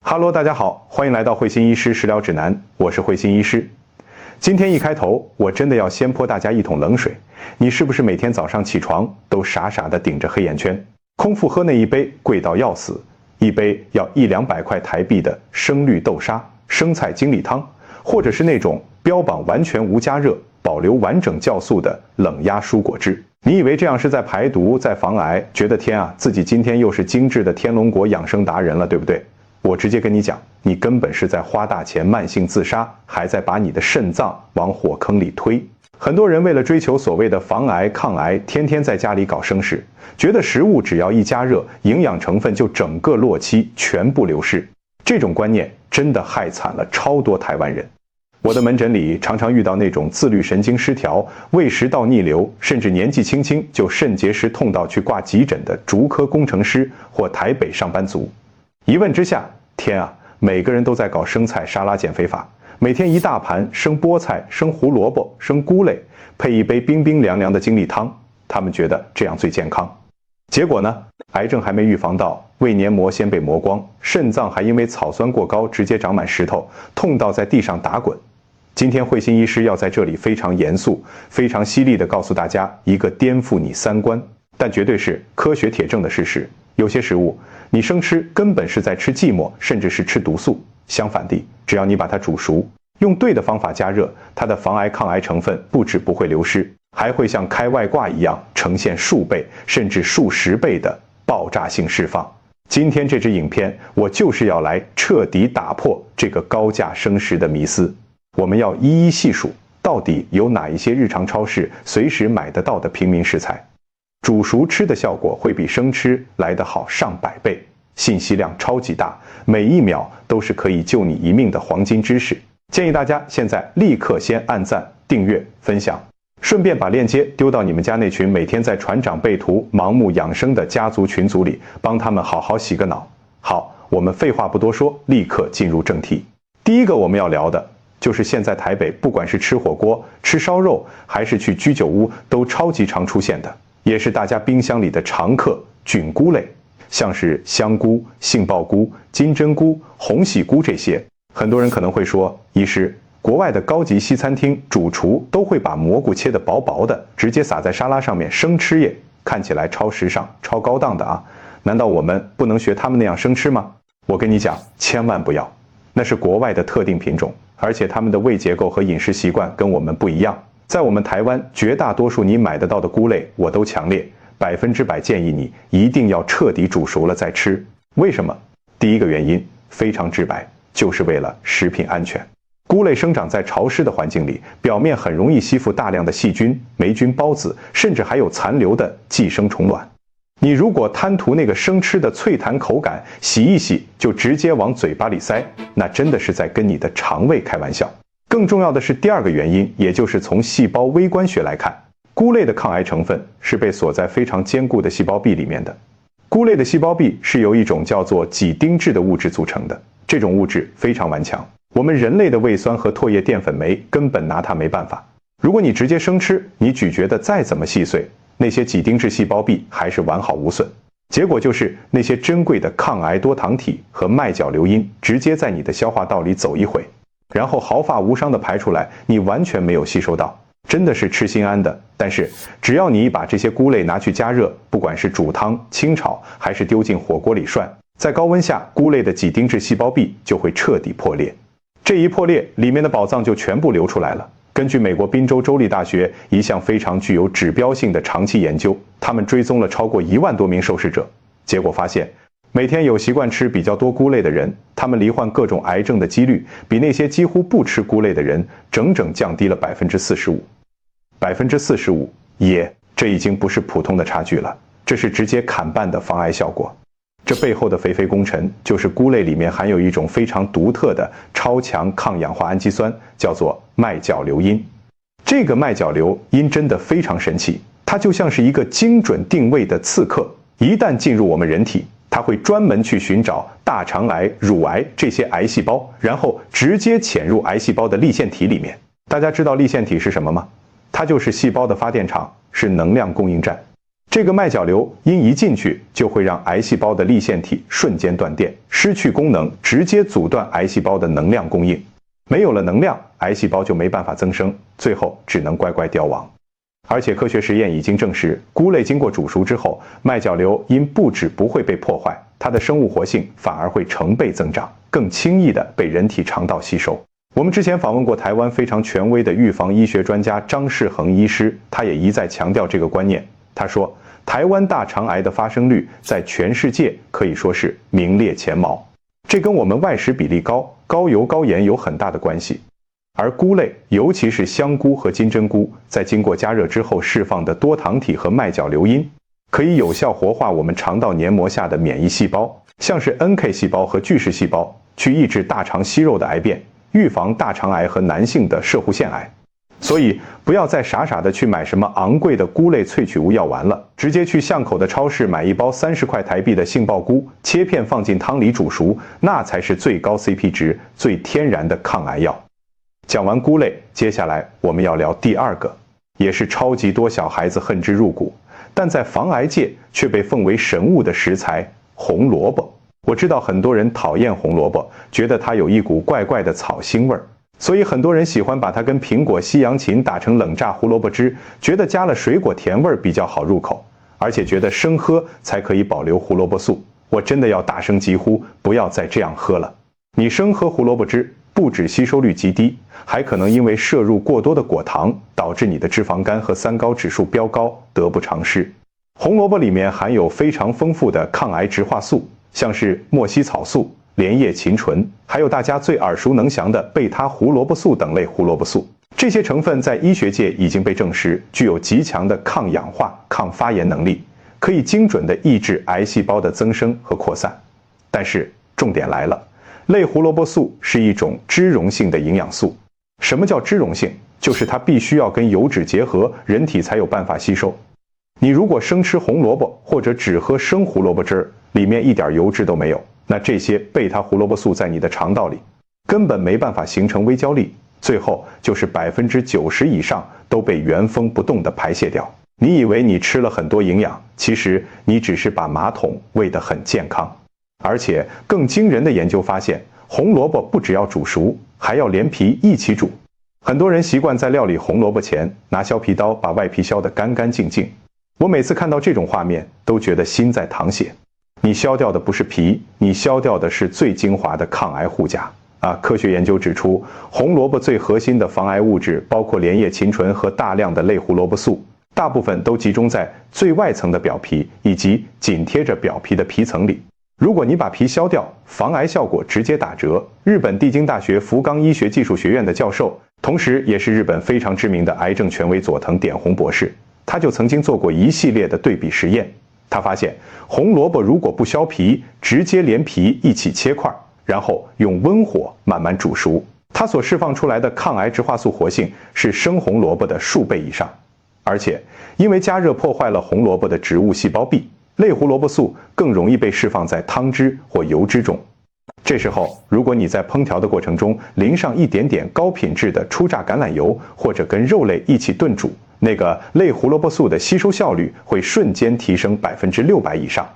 哈喽，大家好，欢迎来到慧心医师食疗指南，我是慧心医师。今天一开头，我真的要先泼大家一桶冷水。你是不是每天早上起床都傻傻的顶着黑眼圈，空腹喝那一杯贵到要死，一杯要100-200块台币的生绿豆沙、生菜精力汤，或者是那种标榜完全无加热、保留完整酵素的冷压蔬果汁？你以为这样是在排毒、在防癌，觉得天啊，自己今天又是精致的天龙国养生达人了，对不对？我直接跟你讲，你根本是在花大钱慢性自杀，还在把你的肾脏往火坑里推。很多人为了追求所谓的防癌抗癌，天天在家里搞生食，觉得食物只要一加热，营养成分就整个落期，全部流失。这种观念真的害惨了超多台湾人。我的门诊里常常遇到那种自律神经失调、胃食道逆流，甚至年纪轻轻就肾结石痛到去挂急诊的竹科工程师或台北上班族。一问之下，天啊，每个人都在搞生菜沙拉减肥法，每天一大盘生菠菜、生胡萝卜、生菇类，配一杯冰冰凉凉的精力汤，他们觉得这样最健康。结果呢，癌症还没预防到，胃黏膜先被磨光，肾脏还因为草酸过高直接长满石头，痛到在地上打滚。今天慧心医师要在这里非常严肃、非常犀利地告诉大家一个颠覆你三观，但绝对是科学铁证的事实。有些食物你生吃根本是在吃寂寞，甚至是吃毒素。相反地，只要你把它煮熟，用对的方法加热，它的防癌抗癌成分不止不会流失，还会像开外挂一样呈现数倍甚至数十倍的爆炸性释放。今天这支影片，我就是要来彻底打破这个高价生食的迷思。我们要一一细数，到底有哪一些日常超市随时买得到的平民食材，煮熟吃的效果会比生吃来得好上百倍，信息量超级大，每一秒都是可以救你一命的黄金知识。建议大家现在立刻先按赞、订阅、分享，顺便把链接丢到你们家那群每天在传长辈图、盲目养生的家族群组里，帮他们好好洗个脑。好，我们废话不多说，立刻进入正题。第一个我们要聊的就是现在台北不管是吃火锅、吃烧肉，还是去居酒屋，都超级常出现的，也是大家冰箱里的常客——菌菇类，像是香菇、杏鲍菇、金针菇、鸿喜菇这些。很多人可能会说，医师，国外的高级西餐厅主厨都会把蘑菇切得薄薄的，直接撒在沙拉上面生吃耶，看起来超时尚、超高档的啊！难道我们不能学他们那样生吃吗？我跟你讲，千万不要，那是国外的特定品种，而且他们的胃结构和饮食习惯跟我们不一样。在我们台湾，绝大多数你买得到的菇类，我都强烈100%建议你一定要彻底煮熟了再吃。为什么？第一个原因非常直白，就是为了食品安全。菇类生长在潮湿的环境里，表面很容易吸附大量的细菌、霉菌、孢子，甚至还有残留的寄生虫卵。你如果贪图那个生吃的脆弹口感，洗一洗就直接往嘴巴里塞，那真的是在跟你的肠胃开玩笑。更重要的是第二个原因，也就是从细胞微观学来看，菇类的抗癌成分是被锁在非常坚固的细胞壁里面的。菇类的细胞壁是由一种叫做己丁质的物质组成的，这种物质非常顽强，我们人类的胃酸和唾液淀粉酶根本拿它没办法。如果你直接生吃，你咀嚼的再怎么细碎，那些己丁质细胞壁还是完好无损。结果就是那些珍贵的抗癌多糖体和麦角硫因直接在你的消化道里走一回，然后毫发无伤地排出来，你完全没有吸收到，真的是吃心安的。但是只要你把这些菇类拿去加热，不管是煮汤、清炒，还是丢进火锅里涮，在高温下，菇类的己丁质细胞壁就会彻底破裂。这一破裂，里面的宝藏就全部流出来了。根据美国宾州州立大学一项非常具有指标性的长期研究，他们追踪了超过1万多名受试者，结果发现，每天有习惯吃比较多菇类的人，他们罹患各种癌症的几率比那些几乎不吃菇类的人整整降低了45%。这已经不是普通的差距了，这是直接砍半的防癌效果。这背后的肥肥功臣就是菇类里面含有一种非常独特的超强抗氧化氨基酸，叫做麦角硫因。这个麦角硫因真的非常神奇，它就像是一个精准定位的刺客，一旦进入我们人体，它会专门去寻找大肠癌、乳癌这些癌细胞，然后直接潜入癌细胞的粒线体里面。大家知道粒线体是什么吗？它就是细胞的发电厂，是能量供应站。这个麦角瘤因一进去就会让癌细胞的粒线体瞬间断电，失去功能，直接阻断癌细胞的能量供应。没有了能量，癌细胞就没办法增生，最后只能乖乖凋亡。而且科学实验已经证实，菇类经过煮熟之后，麦角瘤因不止不会被破坏，它的生物活性反而会成倍增长，更轻易地被人体肠道吸收。我们之前访问过台湾非常权威的预防医学专家张世恒医师，他也一再强调这个观念。他说，台湾大肠癌的发生率在全世界可以说是名列前茅，这跟我们外食比例高、高油高盐有很大的关系。而菇类，尤其是香菇和金针菇，在经过加热之后释放的多糖体和麦角硫因，可以有效活化我们肠道黏膜下的免疫细胞，像是 NK 细胞和巨噬细胞，去抑制大肠息肉的癌变，预防大肠癌和男性的攝護腺癌。所以不要再傻傻的去买什么昂贵的菇类萃取物药丸了，直接去巷口的超市买一包30块台币的杏鲍菇，切片放进汤里煮熟，那才是最高 CP 值、最天然的抗癌药。讲完菇类，接下来我们要聊第二个，也是超级多小孩子恨之入骨，但在防癌界却被奉为神物的食材——红萝卜。我知道很多人讨厌红萝卜，觉得它有一股怪怪的草腥味儿，所以很多人喜欢把它跟苹果、西洋芹打成冷榨胡萝卜汁，觉得加了水果甜味儿比较好入口，而且觉得生喝才可以保留胡萝卜素。我真的要大声疾呼，不要再这样喝了！你生喝胡萝卜汁，不止吸收率极低，还可能因为摄入过多的果糖，导致你的脂肪肝和三高指数飙高，得不偿失。红萝卜里面含有非常丰富的抗癌植化素，像是莫西草素、莲叶嗪醇，还有大家最耳熟能详的贝塔胡萝卜素等类胡萝卜素。这些成分在医学界已经被证实具有极强的抗氧化、抗发炎能力，可以精准地抑制癌细胞的增生和扩散。但是重点来了，类胡萝卜素是一种脂溶性的营养素。什么叫脂溶性？就是它必须要跟油脂结合，人体才有办法吸收。你如果生吃红萝卜或者只喝生胡萝卜汁儿，里面一点油脂都没有，那这些贝塔胡萝卜素在你的肠道里根本没办法形成微胶粒，最后就是90%以上都被原封不动地排泄掉。你以为你吃了很多营养，其实你只是把马桶喂得很健康。而且更惊人的研究发现，红萝卜不只要煮熟，还要连皮一起煮。很多人习惯在料理红萝卜前拿削皮刀把外皮削得干干净净，我每次看到这种画面都觉得心在淌血。你削掉的不是皮，你削掉的是最精华的抗癌护甲啊！科学研究指出，红萝卜最核心的防癌物质包括莲叶嗪醇和大量的类胡萝卜素，大部分都集中在最外层的表皮以及紧贴着表皮的皮层里。如果你把皮削掉，防癌效果直接打折。日本帝京大学福冈医学技术学院的教授，同时也是日本非常知名的癌症权威佐藤典弘博士，他就曾经做过一系列的对比实验。他发现，红萝卜如果不削皮，直接连皮一起切块，然后用温火慢慢煮熟，它所释放出来的抗癌植化素活性是生红萝卜的数倍以上。而且，因为加热破坏了红萝卜的植物细胞壁，类胡萝卜素更容易被释放在汤汁或油脂中。这时候，如果你在烹调的过程中淋上一点点高品质的初榨橄榄油，或者跟肉类一起炖煮，那个类胡萝卜素的吸收效率会瞬间提升600%以上。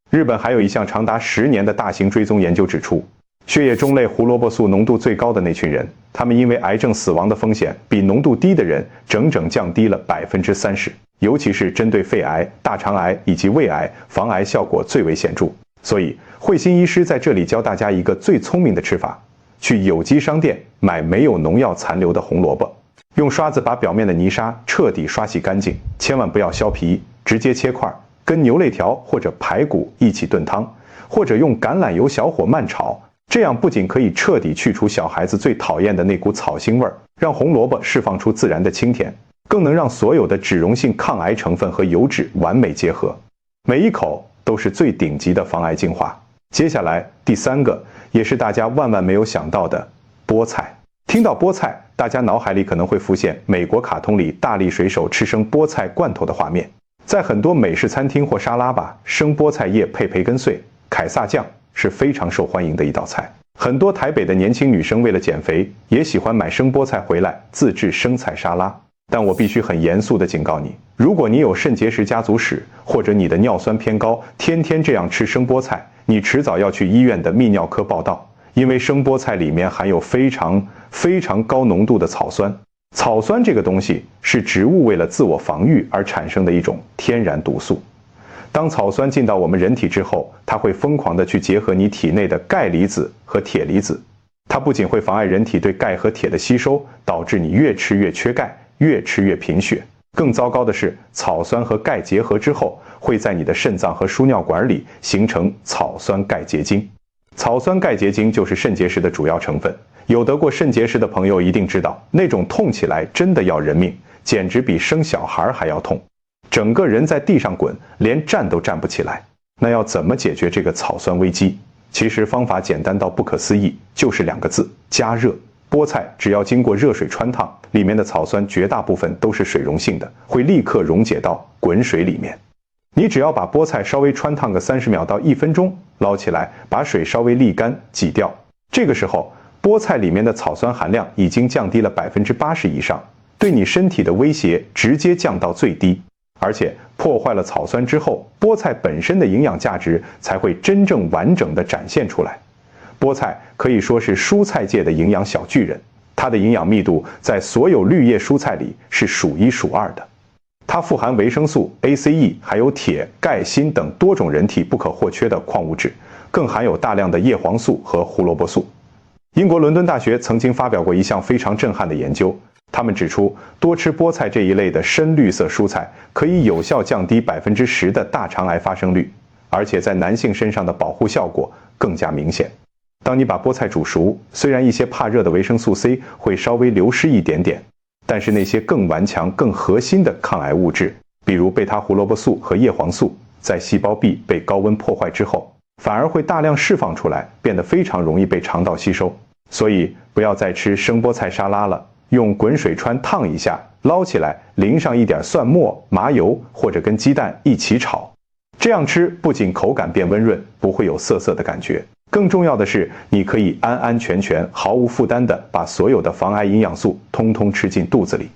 日本还有一项长达10年的大型追踪研究指出，血液中类胡萝卜素浓度最高的那群人，他们因为癌症死亡的风险比浓度低的人整整降低了30%。尤其是针对肺癌、大肠癌以及胃癌，防癌效果最为显著。所以，慧心医师在这里教大家一个最聪明的吃法：去有机商店买没有农药残留的红萝卜，用刷子把表面的泥沙彻底刷洗干净，千万不要削皮，直接切块，跟牛肋条或者排骨一起炖汤，或者用橄榄油小火慢炒。这样不仅可以彻底去除小孩子最讨厌的那股草腥味儿，让红萝卜释放出自然的清甜，更能让所有的脂溶性抗癌成分和油脂完美结合，每一口都是最顶级的防癌精华。接下来第三个，也是大家万万没有想到的菠菜。听到菠菜，大家脑海里可能会浮现美国卡通里大力水手吃生菠菜罐头的画面。在很多美式餐厅或沙拉吧，生菠菜叶配培根碎、凯撒酱是非常受欢迎的一道菜。很多台北的年轻女生为了减肥，也喜欢买生菠菜回来自制生菜沙拉。但我必须很严肃地警告你，如果你有肾结石家族史，或者你的尿酸偏高，天天这样吃生菠菜，你迟早要去医院的泌尿科报到，因为生菠菜里面含有非常高浓度的草酸。草酸这个东西是植物为了自我防御而产生的一种天然毒素。当草酸进到我们人体之后，它会疯狂地去结合你体内的钙离子和铁离子，它不仅会妨碍人体对钙和铁的吸收，导致你越吃越缺钙，越吃越贫血。更糟糕的是，草酸和钙结合之后，会在你的肾脏和输尿管里形成草酸钙结晶。草酸钙结晶就是肾结石的主要成分。有得过肾结石的朋友一定知道，那种痛起来真的要人命，简直比生小孩还要痛，整个人在地上滚，连站都站不起来。那要怎么解决这个草酸危机？其实方法简单到不可思议，就是2个字：加热。菠菜只要经过热水汆烫，里面的草酸绝大部分都是水溶性的，会立刻溶解到滚水里面。你只要把菠菜稍微汆烫个30秒到1分钟，捞起来，把水稍微沥干，挤掉。这个时候，菠菜里面的草酸含量已经降低了80%以上，对你身体的威胁直接降到最低。而且破坏了草酸之后，菠菜本身的营养价值才会真正完整地展现出来。菠菜可以说是蔬菜界的营养小巨人，它的营养密度在所有绿叶蔬菜里是数1数2的。它富含维生素 A、C、E， 还有铁、钙、锌等多种人体不可或缺的矿物质，更含有大量的叶黄素和胡萝卜素。英国伦敦大学曾经发表过一项非常震撼的研究，他们指出，多吃菠菜这一类的深绿色蔬菜，可以有效降低10%的大肠癌发生率，而且在男性身上的保护效果更加明显。当你把菠菜煮熟，虽然一些怕热的维生素 C 会稍微流失一点点，但是那些更顽强、更核心的抗癌物质，比如贝塔胡萝卜素和叶黄素，在细胞壁被高温破坏之后，反而会大量释放出来，变得非常容易被肠道吸收。所以不要再吃生菠菜沙拉了，用滚水汆烫一下，捞起来，淋上一点蒜末、麻油，或者跟鸡蛋一起炒。这样吃不仅口感变温润，不会有涩涩的感觉，更重要的是，你可以安安全全、毫无负担地把所有的防癌营养素通通吃进肚子里。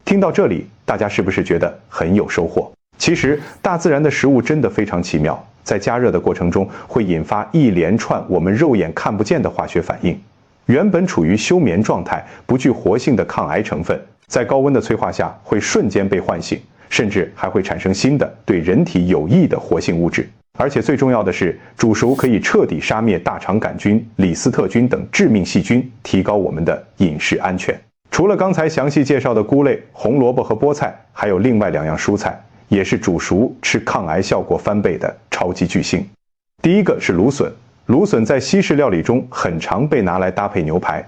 听到这里，大家是不是觉得很有收获？其实，大自然的食物真的非常奇妙，在加热的过程中会引发一连串我们肉眼看不见的化学反应。原本处于休眠状态、不具活性的抗癌成分，在高温的催化下会瞬间被唤醒，甚至还会产生新的对人体有益的活性物质。而且最重要的是，煮熟可以彻底杀灭大肠杆菌、李斯特菌等致命细菌，提高我们的饮食安全。除了刚才详细介绍的菇类、红萝卜和菠菜，还有另外2样蔬菜，也是煮熟吃抗癌效果翻倍的超级巨星。第一个是芦笋。芦笋在西式料理中很常被拿来搭配牛排，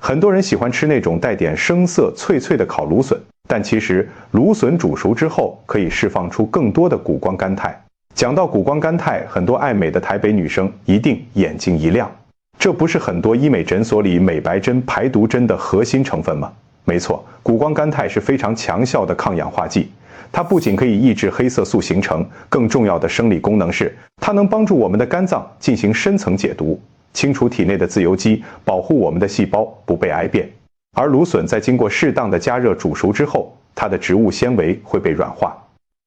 很多人喜欢吃那种带点生涩脆脆的烤芦笋，但其实芦笋煮熟之后可以释放出更多的谷胱甘肽。讲到谷胱甘肽，很多爱美的台北女生一定眼睛一亮，这不是很多医美诊所里美白针、排毒针的核心成分吗？没错，谷胱甘肽是非常强效的抗氧化剂。它不仅可以抑制黑色素形成，更重要的生理功能是，它能帮助我们的肝脏进行深层解毒，清除体内的自由基，保护我们的细胞不被癌变。而芦笋在经过适当的加热煮熟之后，它的植物纤维会被软化，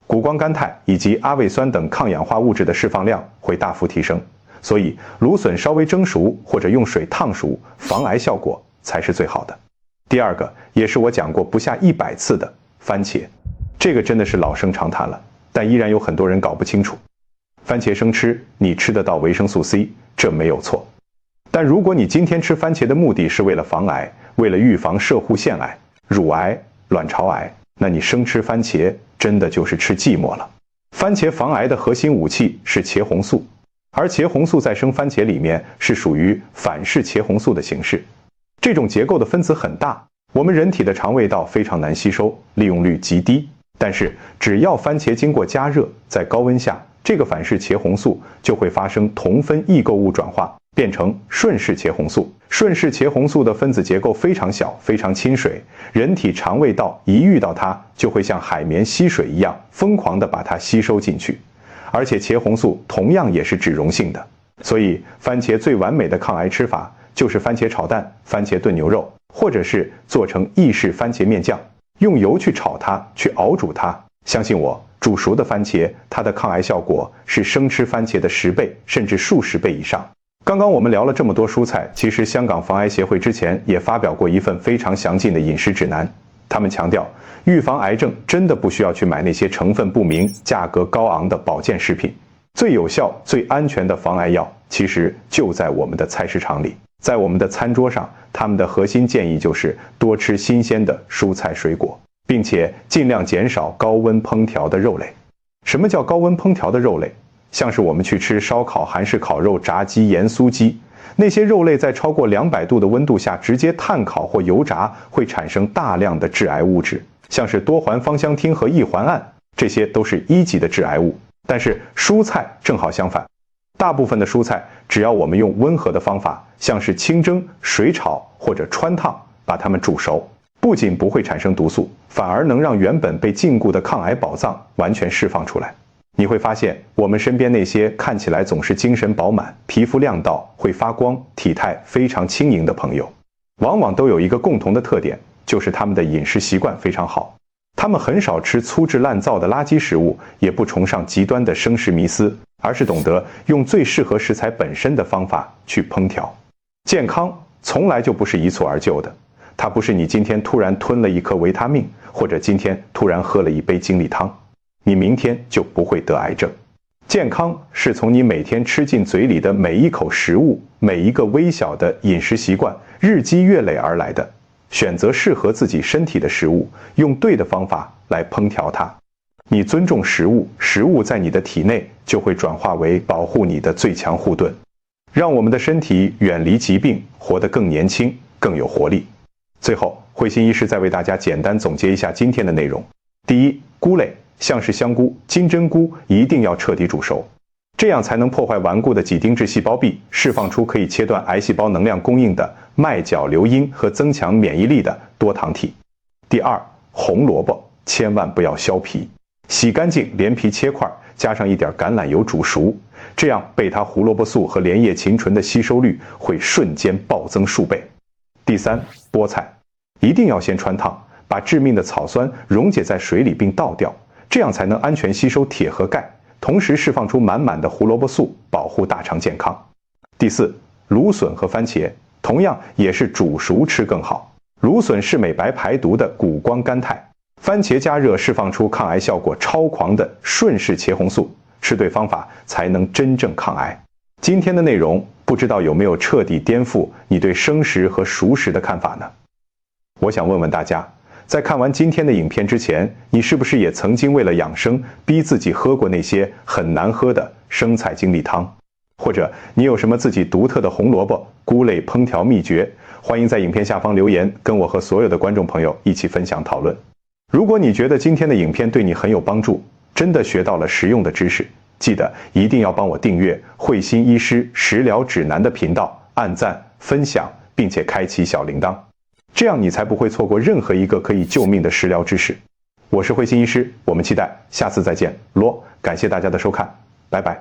谷胱甘肽以及阿魏酸等抗氧化物质的释放量会大幅提升。所以，芦笋稍微蒸熟或者用水烫熟，防癌效果才是最好的。第二个，也是我讲过不下100次的番茄。这个真的是老生常谈了，但依然有很多人搞不清楚。番茄生吃，你吃得到维生素 C， 这没有错。但如果你今天吃番茄的目的是为了防癌，为了预防摄护腺癌、乳癌、卵巢癌，那你生吃番茄真的就是吃寂寞了。番茄防癌的核心武器是茄红素，而茄红素在生番茄里面是属于反式茄红素的形式，这种结构的分子很大，我们人体的肠胃道非常难吸收，利用率极低。但是只要番茄经过加热，在高温下，这个反式茄红素就会发生同分异构物转化，变成顺式茄红素。顺式茄红素的分子结构非常小，非常亲水，人体肠胃道一遇到它，就会像海绵吸水一样，疯狂地把它吸收进去。而且茄红素同样也是脂溶性的，所以番茄最完美的抗癌吃法就是番茄炒蛋、番茄炖牛肉，或者是做成意式番茄面酱。用油去炒它，去熬煮它。相信我，煮熟的番茄，它的抗癌效果是生吃番茄的10倍甚至数十倍以上。刚刚我们聊了这么多蔬菜，其实香港防癌协会之前也发表过一份非常详尽的饮食指南。他们强调，预防癌症真的不需要去买那些成分不明、价格高昂的保健食品。最有效、最安全的防癌药，其实就在我们的菜市场里，在我们的餐桌上。他们的核心建议就是多吃新鲜的蔬菜水果，并且尽量减少高温烹调的肉类。什么叫高温烹调的肉类？像是我们去吃烧烤、韩式烤肉、炸鸡、盐酥鸡，那些肉类在超过200度的温度下直接炭烤或油炸，会产生大量的致癌物质，像是多环芳香烃和异环胺，这些都是1级的致癌物。但是蔬菜正好相反，大部分的蔬菜，只要我们用温和的方法，像是清蒸、水炒或者汆烫，把它们煮熟，不仅不会产生毒素，反而能让原本被禁锢的抗癌宝藏完全释放出来。你会发现，我们身边那些看起来总是精神饱满、皮肤亮到会发光、体态非常轻盈的朋友，往往都有一个共同的特点，就是他们的饮食习惯非常好。他们很少吃粗制滥造的垃圾食物，也不崇尚极端的生食迷思，而是懂得用最适合食材本身的方法去烹调。健康从来就不是一蹴而就的，它不是你今天突然吞了一颗维他命，或者今天突然喝了一杯精力汤，你明天就不会得癌症。健康是从你每天吃进嘴里的每一口食物，每一个微小的饮食习惯，日积月累而来的。选择适合自己身体的食物，用对的方法来烹调它。你尊重食物，食物在你的体内就会转化为保护你的最强护盾，让我们的身体远离疾病，活得更年轻、更有活力。最后，慧心医师再为大家简单总结一下今天的内容。第一，菇类，像是香菇、金针菇，一定要彻底煮熟，这样才能破坏顽固的几丁质细胞壁，释放出可以切断癌细胞能量供应的麦角硫因和增强免疫力的多糖体。第二，红萝卜千万不要削皮，洗干净连皮切块，加上一点橄榄油煮熟，这样贝塔胡萝卜素和连叶嗪醇的吸收率会瞬间暴增数倍。第三，菠菜一定要先汆烫，把致命的草酸溶解在水里并倒掉，这样才能安全吸收铁和钙，同时释放出满满的胡萝卜素，保护大肠健康。第四，芦笋和番茄同样也是煮熟吃更好。芦笋是美白排毒的谷胱甘肽，番茄加热释放出抗癌效果超狂的顺势茄红素，吃对方法才能真正抗癌。今天的内容不知道有没有彻底颠覆你对生食和熟食的看法呢？我想问问大家，在看完今天的影片之前，你是不是也曾经为了养生逼自己喝过那些很难喝的生菜精力汤？或者你有什么自己独特的红萝卜、菇类烹调秘诀？欢迎在影片下方留言，跟我和所有的观众朋友一起分享讨论。如果你觉得今天的影片对你很有帮助，真的学到了实用的知识，记得一定要帮我订阅慧心医师食疗指南的频道，按赞、分享，并且开启小铃铛，这样你才不会错过任何一个可以救命的食疗知识。我是慧心医师，我们期待下次再见。感谢大家的收看，拜拜。